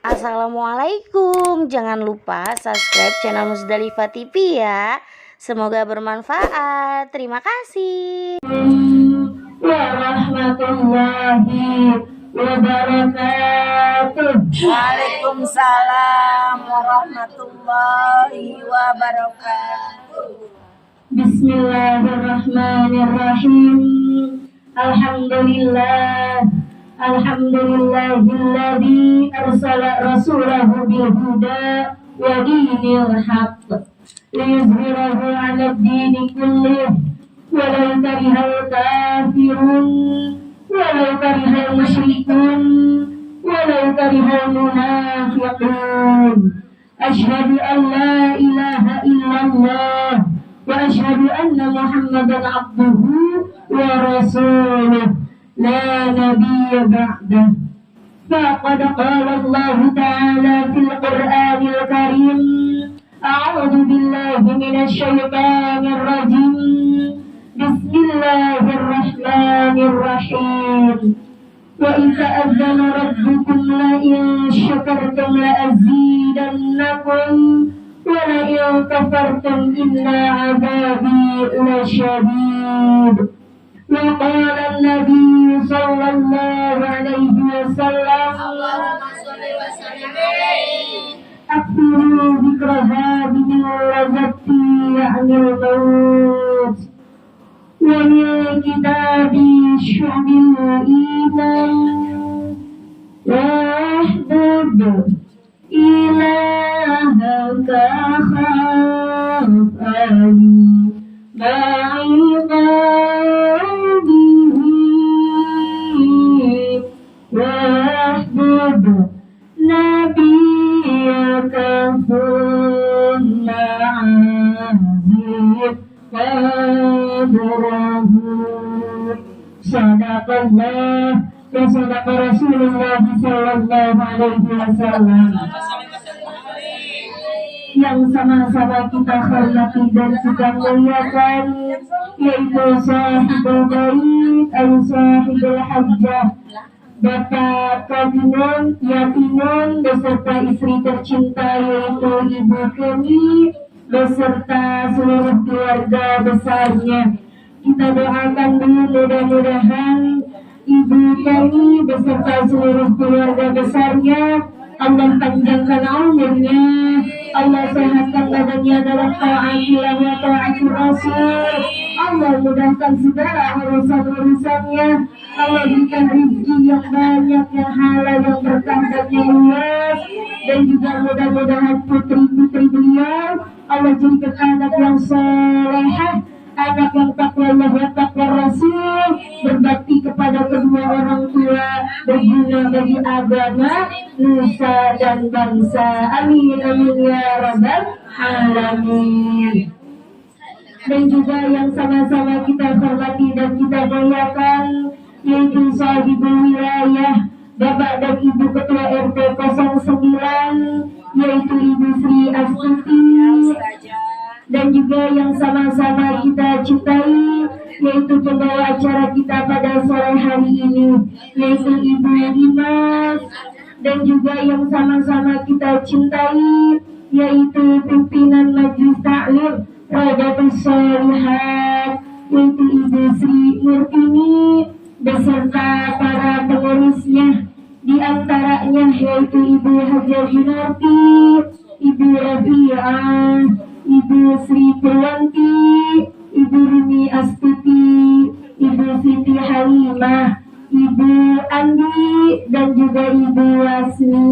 Assalamualaikum. Jangan lupa subscribe channel Musdalifah TV ya. Semoga bermanfaat. Terima kasih. Warahmatullahi wabarakatuh. Waalaikumsalam warahmatullahi wabarakatuh. Bismillahirrahmanirrahim. Alhamdulillahilladzi arsala rasulahu bil huda wa dinil haqq liyuzhirahu 'ala ad-dini kullih walau karihal kafirun walau karihal musyrikun walau karihal munafiqun. Asyhadu an la ilaha illallah wa asyhadu anna Muhammadan abduhu wa rasuluh la nabiyya ba'dah. Faqad qala Allah ta'ala fil Qur'anil Karim, a'udzu billahi minasy syaithanir rajim. Bismillahirrahmanirrahim. Wa idza adzana rabbukum la in syakartum la azidannakum wa la in kafartum inna 'adzabi lasyadid. Wa qala an-nabiy sallallahu alaihi wasallam, aktsiru dzikra hadhihi al-lazati ya'nil maut wa min kitabi syu'bil iman wahdud ilahaka khafani ba'iqadihi wahdud nabiyaka sunna azib qadrahu. Sadaqallah wa sadaqa Rasulullah sallallahu alaihi wasallam. Yang sama-sama kita hormati dan kita muliakan, yaitu sahibul bait al-sahibul hajjah, Bapak Kadimun Yatimun beserta istri tercinta yaitu ibu kami beserta seluruh keluarga besarnya. Kita doakan dulu mudah-mudahan ibu kami beserta seluruh keluarga besarnya Allah panjangkan umurnya, Allah sehatkan badannya dalam ta'atillah wa ta'atil Rasul, Allah mudahkan segala urusan-urusannya, Allah berikan rezeki yang banyak, yang halal, yang berkah dan yang luas, dan juga mudah-mudahan putri-putri beliau Allah jadikan anak yang salehah, anak yang takwa Allah dan takwa Rasul, berbakti kepada kedua orang tua, berguna bagi agama, nusa dan bangsa. Amin amin ya rabbal alamin. Dan juga yang sama-sama kita hormati dan kita muliakan, yaitu sahibul wilayah, Bapak dan Ibu Ketua RT 09, yaitu Ibu Sri Astuti, dan juga yang sama-sama kita cintai, yaitu pembawa acara kita pada sore hari ini, yaitu Ibu Dimas, dan juga yang sama-sama kita cintai, yaitu pimpinan Majelis Taklim Radatus Shalihat, yaitu Ibu Sri Murtini beserta para pengurusnya, di antaranya yaitu Ibu Hajar Junarti, Ibu Rafi'ah, Ibu Sri Purwanti, Ibu Rumi Astuti, Ibu Siti Halimah, Ibu Andi, dan juga Ibu Wasni.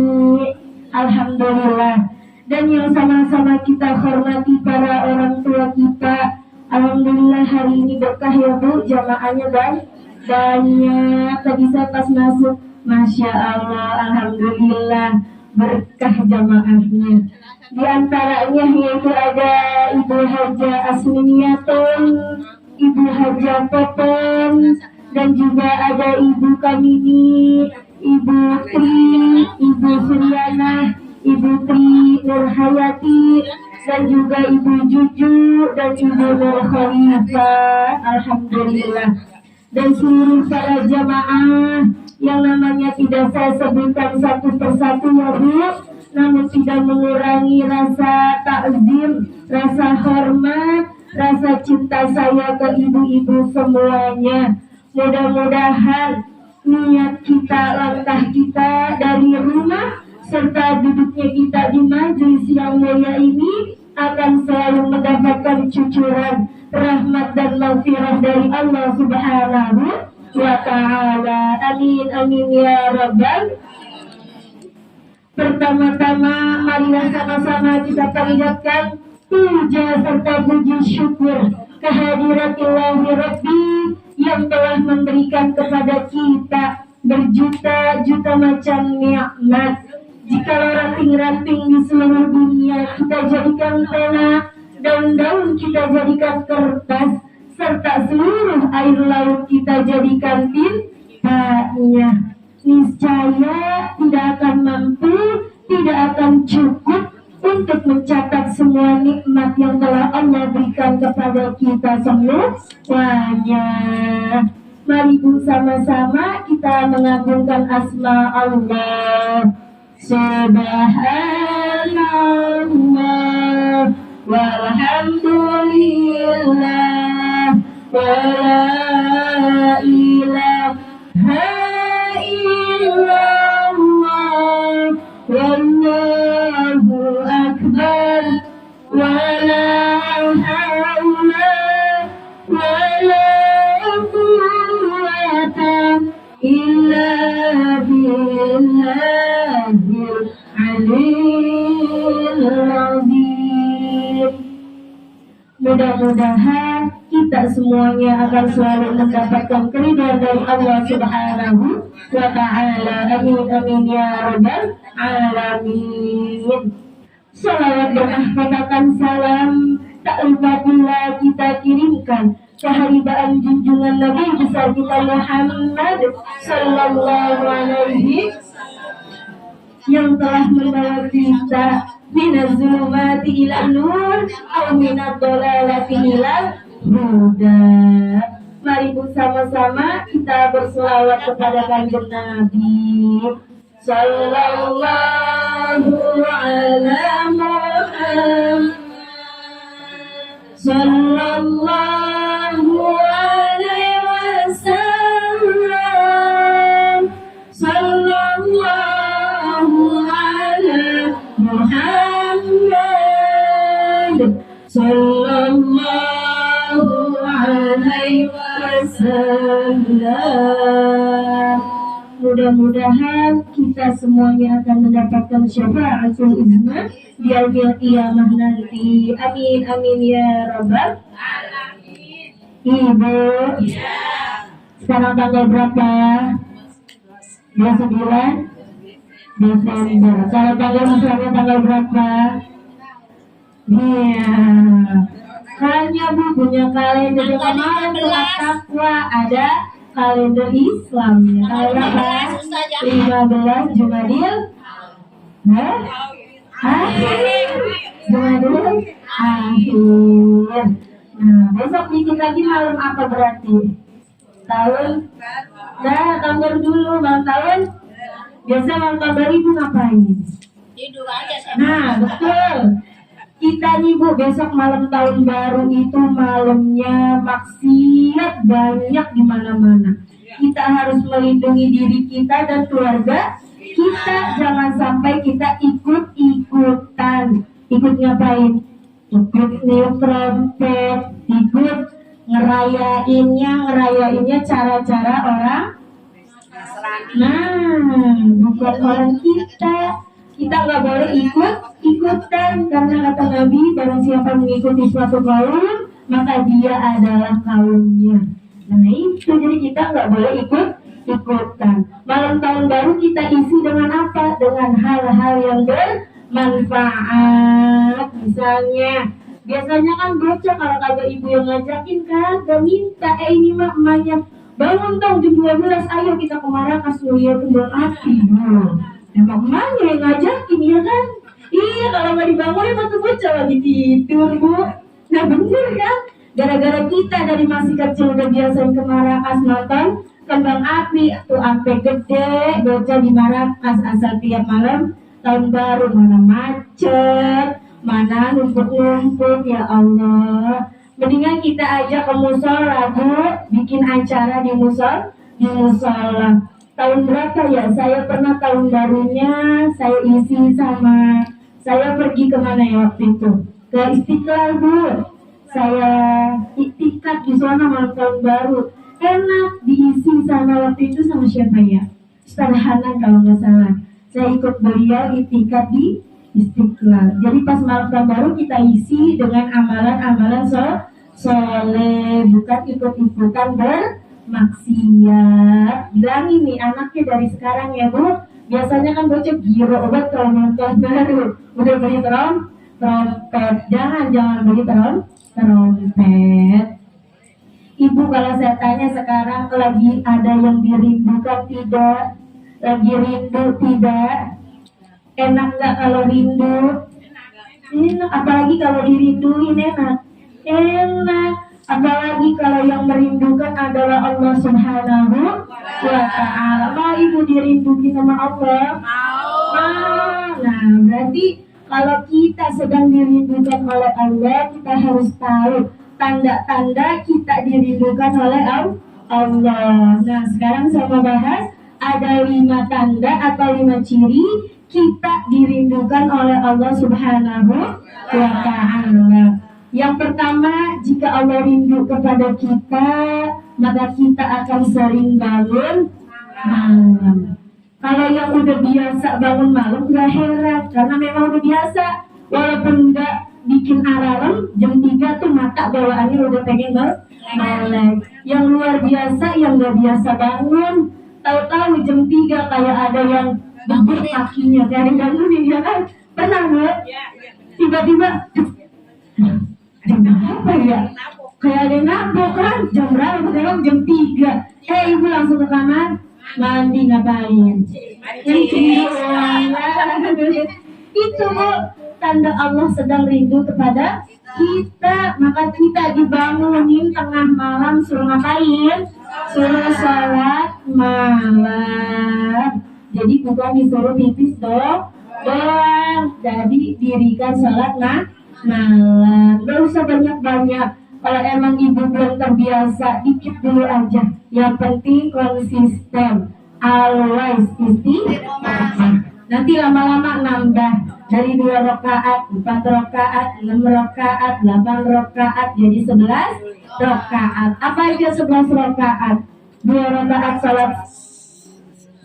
Alhamdulillah. Dan yang sama-sama kita hormati para orang tua kita, alhamdulillah hari ini berkah ya Bu, jamaahnya banyak. Tadi saya pas masuk, Masya Allah, alhamdulillah berkah jamaahnya. Di antaranya yaitu ada Ibu Haja Asminiatun, Ibu Haja Popon, dan juga ada Ibu Kamini, Ibu Tri, Ibu Suryana, Ibu Tri Nurhayati, dan juga Ibu Juju dan Ibu Nur Khalifah. Alhamdulillah. Dan seluruh para jamaah yang namanya tidak saya sebutkan satu persatu ya Bu, namun tidak mengurangi rasa takzim, rasa hormat, rasa cinta saya ke ibu-ibu semuanya. Mudah-mudahan niat kita, langkah kita dari rumah serta duduknya kita di majelis yang mulia ini akan selalu mendapatkan cucuran rahmat dan maghfirah dari Allah Subhanahu wa ta'ala. Amin amin ya rabbal. Pertama-tama marilah sama-sama kita panjatkan puja serta puji syukur kehadiratillahir Rabbi yang telah memberikan kepada kita berjuta-juta macam nikmat. Jika ranting-ranting di seluruh dunia kita jadikan pena, daun-daun kita jadikan kertas, serta seluruh air laut kita jadikan tintanya, niscaya tidak akan mampu, tidak akan cukup untuk mencatat semua nikmat yang telah Allah berikan kepada kita semuanya. Mari Bu, sama-sama kita mengagungkan asma Allah. Subhanallah walhamdulillah wa la ilaha illallah wallahu akbar wa la hawla wa la quwwata illa billahil aliyyil azim. Mudah-mudahan kita semuanya akan selalu mendapatkan keridhaan dari Allah Subhanahu wa ta'ala. Amin amin ya rabbal alamin. Salawat dan rahmatan salam tak lupa pula kita kirimkan keharibaan junjungan Nabi besar kita Muhammad sallallahu alaihi yang telah membawa kita minaz zulumati ila nur aw minad dhalalati ila huda. Mari bersama-sama kita berselawat kepada kanjeng Nabi sallallahu ala Muhammad sallallahu alaihi wasallam sallallahu ala Muhammad sallallahu alaihi wasallam. Mudah-mudahan kita semuanya akan mendapatkan syafaatul uzma di yaumil qiyamah nanti. Amin amin ya rabbal alamin. Ibu, sekarang tanggal berapa? 29 Desember. Kalau tanggal misalnya tanggal berapa? Iya. Hanya Bu punya kalender yang kemarin telah takwa ada kalender Islam ya. Tanggal berapa? 15 Jumadil Akhir. Jumadil Akhir. Nah, besok dikit lagi malam apa berarti? Tahun? Nah, tahun dulu malam tahun. Biasa malam tahun baru Ibu ngapain? Tidur aja saya. Nah, betul. Kita nih Bu, besok malam tahun baru itu malamnya maksiat banyak di mana-mana. Kita harus melindungi diri kita dan keluarga kita. Jangan sampai kita ikut-ikutan. Ikut ngapain? Ikut niup trompet, ikut ngerayainnya cara-cara orang. Nah, bukan orang kita. Kita nggak boleh ikut-ikutan, karena kata Nabi, barang siapa mengikuti suatu kaum, maka dia adalah kaumnya. Nah itu, jadi kita nggak boleh ikut-ikutan. Malam tahun baru kita isi dengan apa? Dengan hal-hal yang bermanfaat. Misalnya, biasanya kan bocah kalau kagak ibu yang ngajakin kagak minta, ini mah emaknya bangun dong jam 12, ayo kita ke Marrakas lihat kembang api. Emang emaknya yang ngajakin ya kan? Iya, kalau nggak dibangunin tuh bocah lagi tidur Bu. Nah bener kan? Gara-gara kita dari masih kecil udah biasain ke Marrakas nonton kembang api tuh sampai gede, bocah di Marrakas asal tiap malam tahun baru mana macet, mana numpuk-numpuk ya Allah. Mendingan kita ajak ke musola Bu, bikin acara di musola. Tahun berapa ya? Saya pernah tahun barunya saya isi sama saya pergi kemana ya waktu itu? Ke Istiqlal Bu. Saya iktikaf di sana malam tahun baru. Enak diisi sama waktu itu sama siapa ya? Ustaz Hanan kalau nggak salah. Saya ikut beliau iktikaf di Istiqlal. Jadi pas malam tahun baru kita isi dengan amalan-amalan soleh, bukan ikut-ikutan bermaksiat. Bilangin nih anaknya dari sekarang ya Bu. Biasanya kan bocah giro obat kalau malam tahun baru. Udah beli trompet. Jangan beli trompet. Ibu kalau saya tanya sekarang lagi ada yang dirindukan tidak? Lagi rindu tidak? Enak nggak kalau rindu? Enak, apalagi kalau dirinduin enak. Apalagi kalau yang merindukan adalah Allah Subhanahu wa Ta'ala. Mau ibu dirindukan sama Allah? Mau. Nah, berarti kalau kita sedang dirindukan oleh Allah, kita harus tahu tanda-tanda kita dirindukan oleh Allah. Nah, sekarang saya mau bahas ada 5 tanda atau 5 ciri kita dirindukan oleh Allah Subhanahu wa Ta'ala. Yang pertama, jika Allah rindu kepada kita, maka kita akan sering bangun malam. Kalau yang udah biasa bangun malam, gak heran, karena memang udah biasa. Walaupun gak bikin alarm, jam 3 tuh mata bawaannya udah pengen melek. Yang luar biasa, yang gak biasa bangun, tahu-tahu jam 3 kayak ada yang bebek kakinya, dari bangunin ya kan? Pernah gak? Tiba-tiba apa ya? Kayak ada yang nabok kan? Jam berapa? Sekarang jam 3. Ibu langsung ke kamar mandi ngapain? Itu Bu, tanda Allah sedang rindu kepada kita. Maka kita dibangunin tengah malam suruh ngapain? Suruh sholat malam. Jadi bukan disuruh pipis doang. Jadi dirikan sholat malam. Gak usah banyak-banyak. Kalau emang ibu belum terbiasa, dikit dulu aja. Yang penting konsisten. Always istiqomah. Nanti lama-lama nambah. Dari 2 rakaat, 4 rakaat, 6 rakaat, 8 rakaat, jadi 11 rakaat. Apa aja 11 rakaat? 2 rakaat salat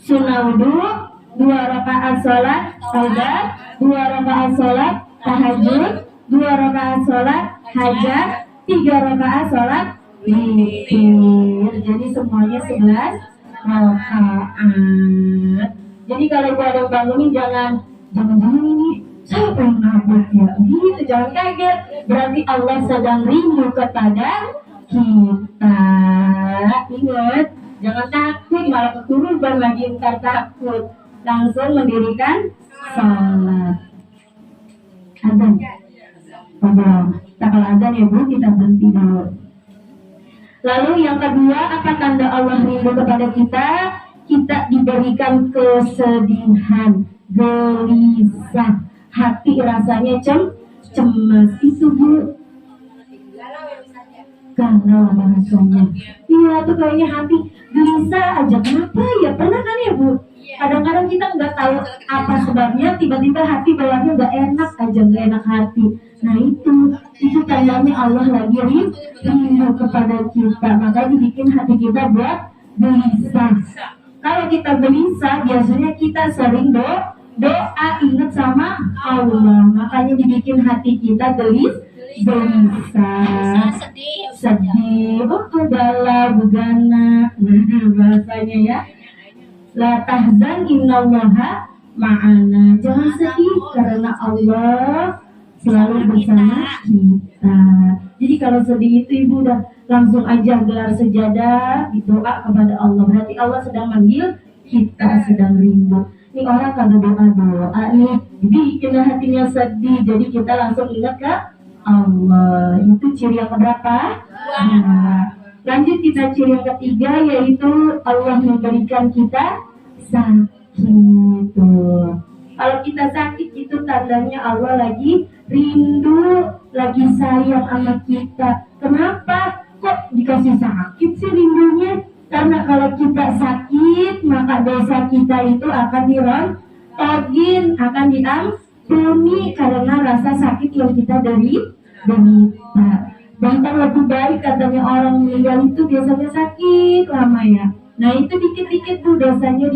sunnah wudu, 2 rakaat salat qada, 2 rakaat salat tahajud, 2 rakaat salat hajat, 3 rakaat salat witir. Jadi semuanya 11 rakaat. Jadi kalau ada yang bangunin jangan ini siapa yang nabok ya? Gitu, jangan kaget. Berarti Allah sedang rindu kepada kita. Ingat, jangan takut malah keturunan lagi ntar takut. Langsung mendirikan sholat. Adzan. Tak kalau adzan ya Bu, kita berhenti dulu. Lalu yang kedua, apa tanda Allah rindu kepada kita? Kita diberikan kesedihan, gelisah, hati rasanya cemas. Itu Bu, galau rasanya. Iya tuh kayaknya hati gelisah aja. Kenapa ya? Pernah kan ya Bu? Kadang-kadang kita nggak tahu apa sebabnya, tiba-tiba hati bawaannya nggak enak aja, nggak enak hati. Nah itu tandanya Allah lagi rindu kepada kita. Makanya dibikin hati kita buat gelisah. Kalau kita gelisah, biasanya kita sering doa ingat sama Allah. Makanya dibikin hati kita gelisah, sedih, galau, begana. Bahasanya ya, la tahzan innallaha ma'ana. Jangan sedih karena Allah selalu bersama kita. Jadi kalau sedih itu ibu udah langsung aja gelar sejadah, doa kepada Allah. Berarti Allah sedang manggil, kita sedang rindu. Ini orang kalau doa nih, bikin hatinya sedih. Jadi kita langsung ingat ke Allah. Itu ciri yang keberapa? Nah, Lanjut kita ciri yang ketiga, yaitu Allah memberikan kita sakit. Kalau kita sakit itu tandanya Allah lagi rindu, lagi sayang sama kita. Kenapa? Kok dikasih sakit sih rindunya? Karena kalau kita sakit, maka dosa kita itu akan dirontogin, akan diampuni karena rasa sakit yang kita derita. Bahkan lebih baik katanya orang meninggal itu biasanya sakit lama ya. Nah itu dikit-dikit tuh dosanya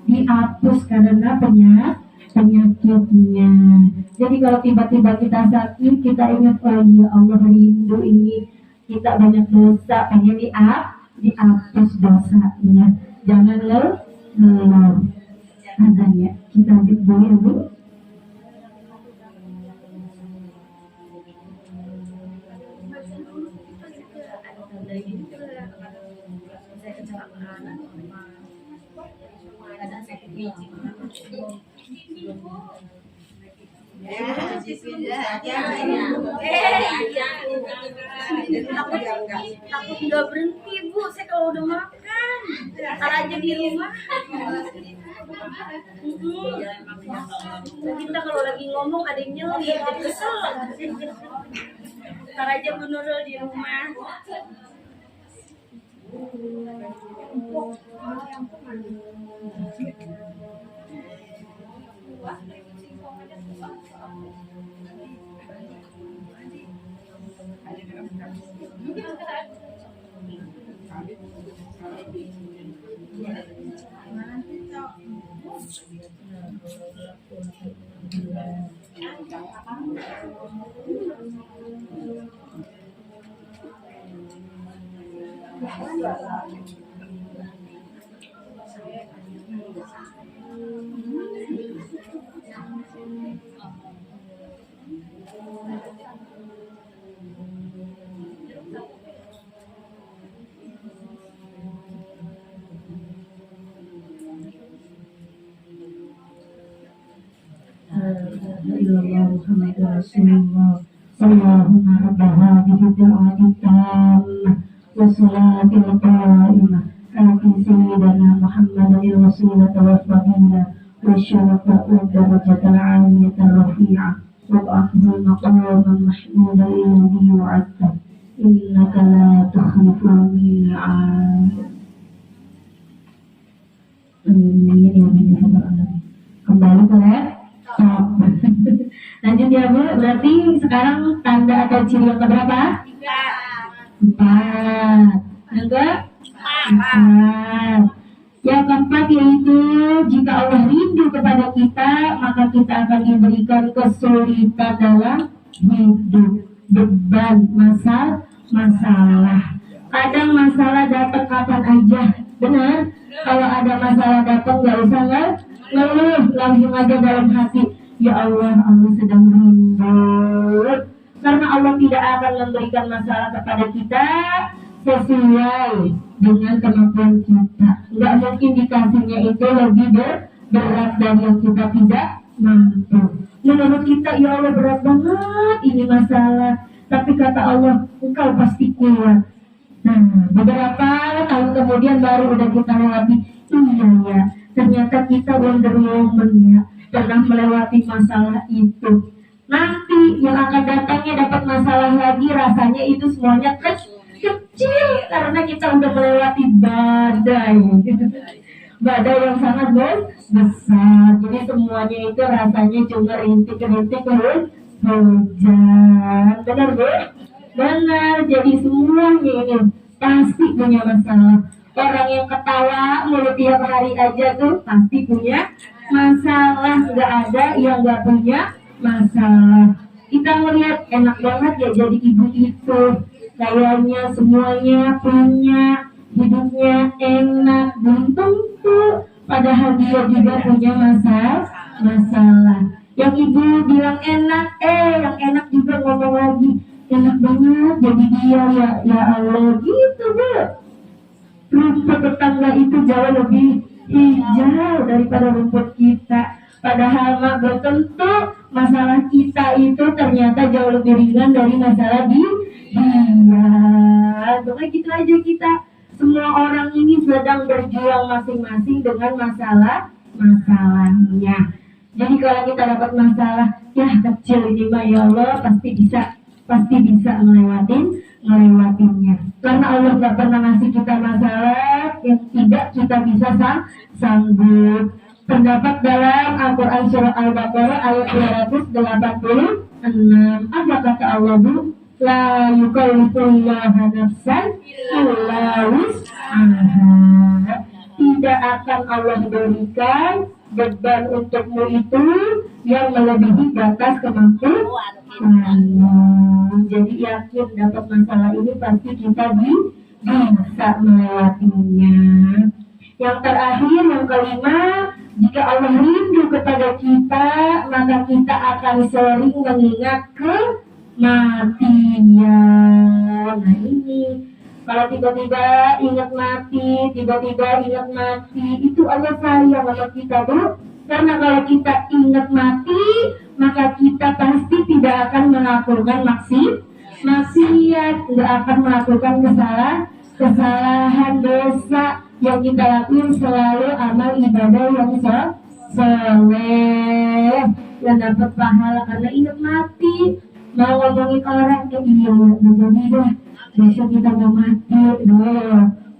dihapus karena penyakitnya. Jadi kalau tiba-tiba kita sakit, kita ingat, oh iya Allah rindu ini, kita banyak dosa, pengen dihapus dosanya. Jangan lelah. Adanya kita ambil dulu ya Bu. Takut nggak berhenti Bu, saya kalau udah makan ntar aja di rumah. Kita kalau lagi ngomong ada yang nyelip jadi kesel. Ntar aja Bu Nurul di rumah. Rasulullah Allahumma rabba hadhihi da'wati tammah wa salatil qa'imah ati sayyidina Muhammadin wasilata wa fadilah wa syarafa wa darajatal 'aliyatal rafi'ah wa ba'athul maqaman mahmudan alladhi wa'adta innaka la tukhliful mi'ad. Amin ya rabbal alamin. Kembali ke laptop. Lanjut ya Bu, berarti sekarang tanda atau ciri yang keberapa? 4. Yang keempat. Yang keempat yaitu jika Allah rindu kepada kita, maka kita akan diberikan kesulitan dalam hidup, beban, masalah. Kadang masalah datang kapan aja, benar? Kalau ada masalah datang nggak usah ngeluh, langsung aja dalam hati, ya Allah, Allah sedang rindu. Karena Allah tidak akan memberikan masalah kepada kita sesuai dengan kemampuan kita. Nggak mungkin dikasihnya itu lebih berat dari yang kita tidak mampu. Menurut kita, ya Allah berat banget ini masalah. Tapi kata Allah, engkau pasti kuat. Nah, beberapa tahun kemudian baru udah kita lewati. Iya ya, ternyata kita wonder woman ya, pernah melewati masalah itu. Nanti yang akan datangnya dapat masalah lagi, rasanya itu semuanya kecil karena kita udah melewati badai yang sangat besar. Jadi semuanya itu rasanya cuma rintik-rintik hujan. Benar Bu? Benar. Jadi semuanya ini pasti punya masalah. Orang yang ketawa mulut tiap hari aja tuh pasti punya masalah. Nggak ada yang nggak punya masalah. Kita melihat enak banget ya jadi ibu itu, kayaknya semuanya punya, hidupnya enak, belum tentu, padahal dia juga punya masalah. Yang ibu bilang enak, yang enak juga ngomong lagi enak banget jadi dia, ya Allah gitu Bu. Rumput tetangga itu jauh lebih hijau daripada rumput kita. Padahal mah belum tentu masalah kita itu ternyata jauh lebih ringan dari masalah dia. Pokoknya gitu aja kita. Semua orang ini sedang berjuang masing-masing dengan masalahnya. Jadi kalau kita dapat masalah, ya kecil ini mah ya Allah pasti bisa melewatinya. Karena Allah nggak pernah ngasih kita masalah yang tidak kita bisa sanggup. Terdapat dalam Al-Quran surah Al-Baqarah ayat 286. Apa kata Allah Bu? La yukallifullahu nafsan illa wus'aha. Tidak akan Allah berikan beban untukmu itu yang melebihi batas kemampuan. Jadi yakin dapat masalah ini pasti kita bisa melewatinya. Yang terakhir, yang kelima, jika Allah rindu kepada kita, maka kita akan sering mengingat kematian. Nah ini, kalau tiba-tiba ingat mati, itu Allah sayang sama kita, Bu. Karena kalau kita ingat mati, maka kita pasti tidak akan melakukan maksiat, tidak akan melakukan kesalahan dosa. Yang kita lakukan selalu amal ibadah yang soleh, yang dapat pahala karena ingat mati. Mau ngomongin orang ke iya, jadi dah besok kita mau mati,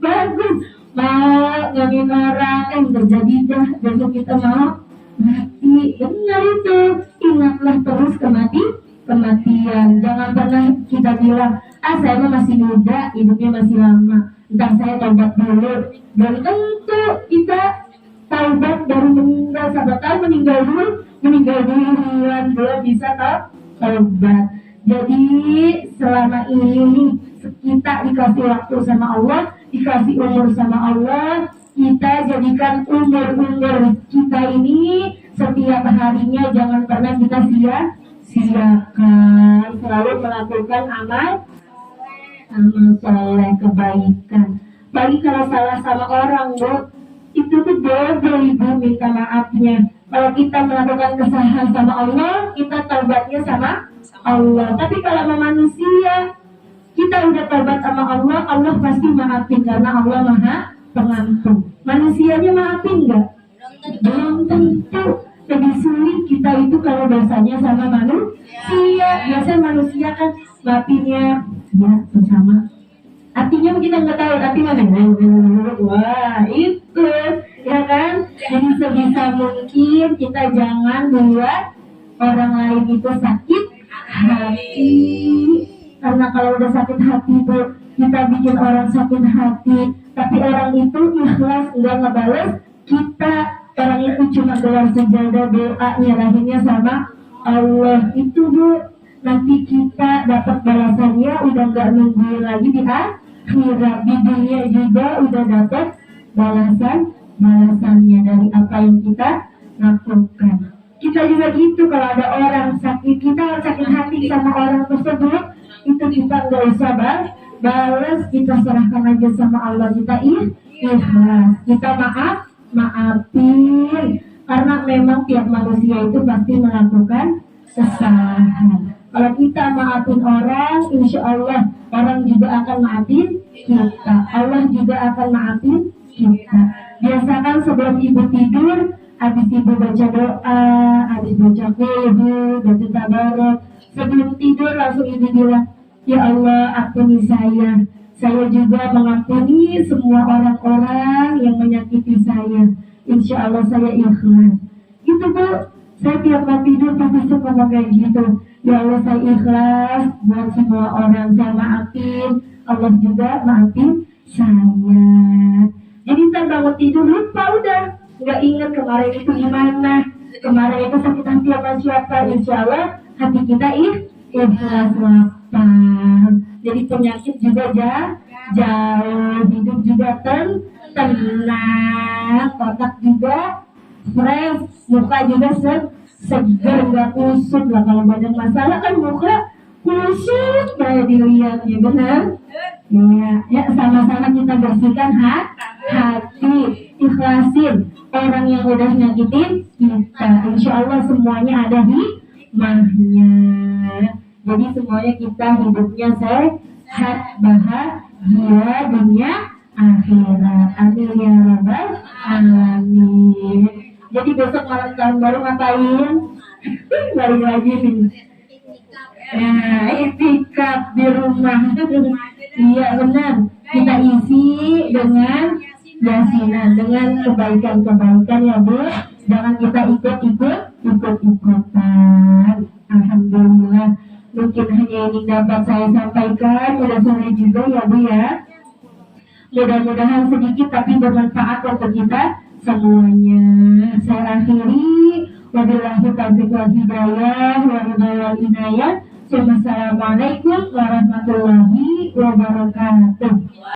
bagus. Mau ngomongin orang, jadi dah besok kita mau mati. Benar itu, ingatlah terus kematian. Jangan pernah kita bilang, saya masih muda, hidupnya masih lama, ntar saya tobat dulu. Belum tentu kita taubat baru meninggal, sahabat meninggal duluan belum bisa taubat. Jadi selama ini kita dikasih waktu sama Allah, dikasih umur sama Allah, kita jadikan umur kita ini setiap harinya jangan pernah kita sia-siakan, selalu melakukan amal soleh, kebaikan. Bagi kalau salah sama orang, Bu, itu tuh double Ibu minta maafnya. Kalau kita melakukan kesalahan sama Allah, kita taubatnya sama Allah. Tapi kalau sama manusia, kita udah taubat sama Allah, Allah pasti maafin karena Allah Maha Pengampun. Manusianya maafin nggak? Belum tentu. Lebih sulit kita itu kalau dosanya sama manusia. Biasanya manusia kan maafinnya ya bersama. Artinya kita nggak tahu, tapi mana? Wah itu, ya kan? Jadi sebisa mungkin kita jangan buat orang lain itu sakit hati. Karena kalau udah sakit hati tuh kita bikin orang sakit hati, tapi orang itu ikhlas nggak ngebales kita. Orang itu cuma gelar sejadah doa nyerahinnya sama Allah. Itu Bu, nanti kita dapat balasannya udah nggak nunggu lagi di akhirat. Di dunia juga udah dapat balasannya dari apa yang kita lakukan. Kita juga gitu, kalau ada orang sakit, kita sakit hati sama orang tersebut, itu kita nggak usah balas, kita serahkan aja sama Allah. Kita ikhlas, kita maafin, karena memang tiap manusia itu pasti melakukan kesalahan. Kalau kita maafin orang, insya Allah orang juga akan maafin kita. Allah juga akan maafin kita. Biasakan sebelum ibu tidur, habis ibu baca doa, habis baca qul, baca tabarok, sebelum tidur langsung ibu bilang, ya Allah ampuni saya. Saya juga mengampuni semua orang-orang yang menyakiti saya. Insya Allah saya ikhlas. Gitu Bu, saya tiap mau tidur pasti suka kayak gitu. Ya Allah saya ikhlas buat semua orang, saya maafin, Allah juga maafin saya. Jadi ntar bangun tidur lupa udah, nggak ingat kemarin itu gimana, kemarin itu sakit hati sama siapa. Insya Allah hati kita ikhlas lapang. Jadi penyakit juga jauh, hidup juga tenang, otak juga fresh, muka juga segar, nggak kusut lah. Kalau banyak masalah kan muka kusut kayak dilihatnya, benar? Ya, sama-sama kita bersihkan hati, ikhlasin orang yang udah nyakitin kita. Insya Allah semuanya ada hikmahnya. Jadi semuanya kita hidupnya sehat, bahagia dunia akhirat. Amin ya rabbal alamin. Jadi besok malam tahun baru ngapain? Balik lagi nih. Nah, itikaf di rumah. Iya benar. Kita isi dengan yasinan, dengan kebaikan-kebaikan ya Bu. Jangan kita ikut-ikutan. Alhamdulillah. Mungkin hanya ini dapat saya sampaikan. Udah sore juga ya Bu ya. Mudah-mudahan sedikit tapi bermanfaat untuk kita semuanya. Saya akhiri. Wabillahi taufiq wal hidayah wa ridha wal inayah. Assalamualaikum warahmatullahi wabarakatuh.